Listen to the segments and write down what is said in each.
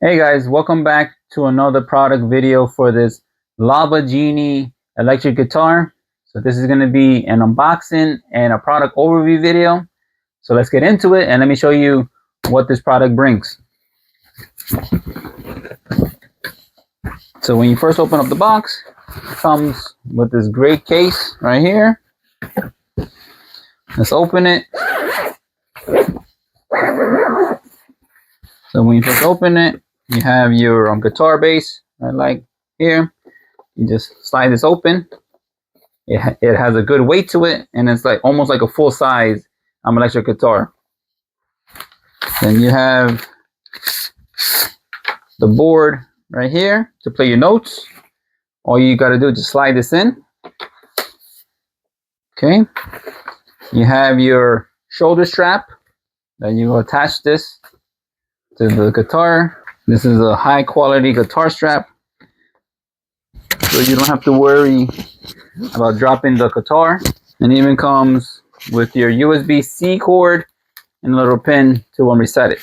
Hey guys, welcome back to another product video for this Lava Genie electric guitar. So this is going to be an unboxing and a product overview video. So let's get into it and let me show you what this product brings. So when you first open up the box, it comes with this great case right here. Let's open it. So when you first open it, you have your guitar base, right, like here. You just slide this open. It has a good weight to it, and it's like almost like a full size electric guitar. Then you have the board right here to play your notes. All you got to do is just slide this in. Okay. You have your shoulder strap. Then you attach this to the guitar. This is a high quality guitar strap, so you don't have to worry about dropping the guitar. And it even comes with your USB-C cord and a little pin to reset it.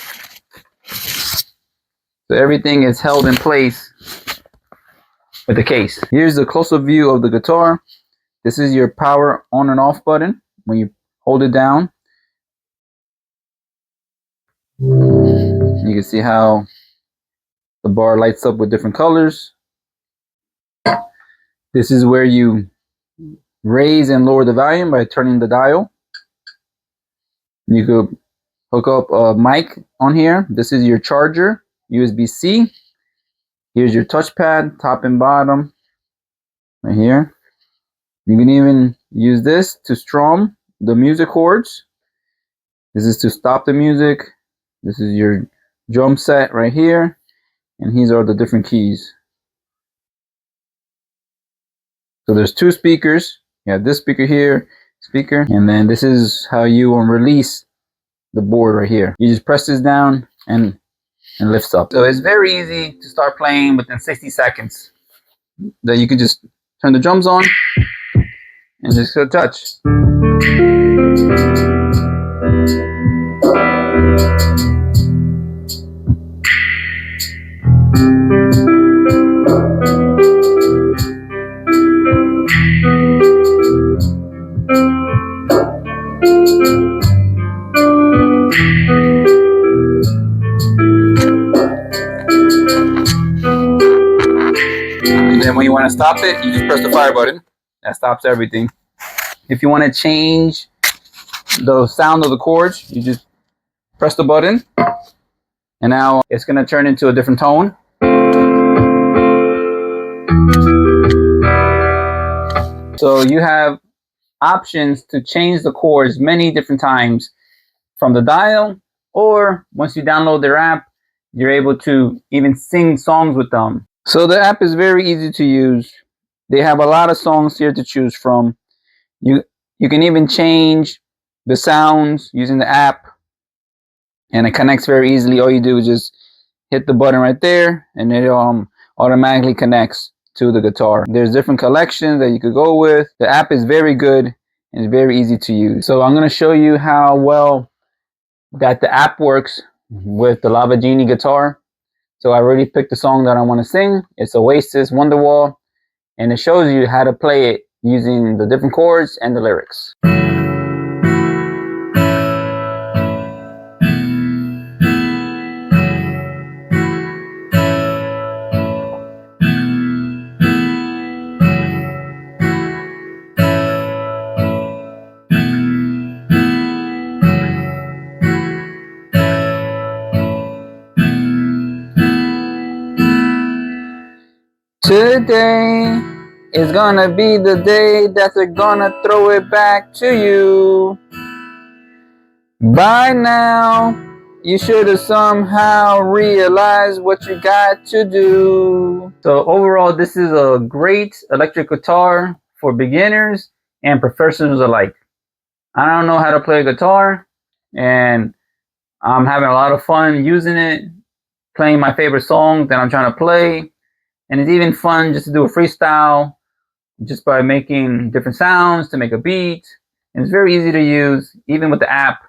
So everything is held in place with the case. Here's the close-up view of the guitar. This is your power on and off button. When you hold it down, you can see how the bar lights up with different colors. This is where you raise and lower the volume by turning the dial. You could hook up a mic on here. This is your charger, USB-C. Here's your touchpad, top and bottom, right here. You can even use this to strum the music chords. This is to stop the music. This is your drum set right here. And these are the different keys. So there's two speakers. You have this speaker here, speaker, and then this is how you release the board right here. You just press this down and lifts up. So it's very easy to start playing within 60 seconds. Then you can just turn the drums on and just go touch. And then when you want to stop it, you just press the fire button. That stops everything. If you want to change the sound of the chords, you just press the button, and now it's going to turn into a different tone. So you have options to change the chords many different times from the dial, or once you download their app, you're able to even sing songs with them. So the app is very easy to use. They have a lot of songs here to choose from. You can even change the sounds using the app, and it connects very easily. All you do is just hit the button right there, and it automatically connects to the guitar. There's different collections that you could go with. The app is very good and it's very easy to use. So I'm going to show you how well that the app works with the Lava Genie guitar. So I already picked the song that I want to sing. It's Oasis Wonderwall, and it shows you how to play it using the different chords and the lyrics. Today is gonna be the day that they're gonna throw it back to you. By now, you should have somehow realized what you got to do. So overall, this is a great electric guitar for beginners and professionals alike. I don't know how to play a guitar, and I'm having a lot of fun using it, playing my favorite songs that I'm trying to play. And it's even fun just to do a freestyle just by making different sounds to make a beat. And it's very easy to use, even with the app.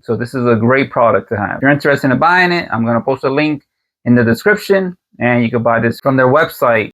So this is a great product to have. If you're interested in buying it, I'm going to post a link in the description, and you can buy this from their website.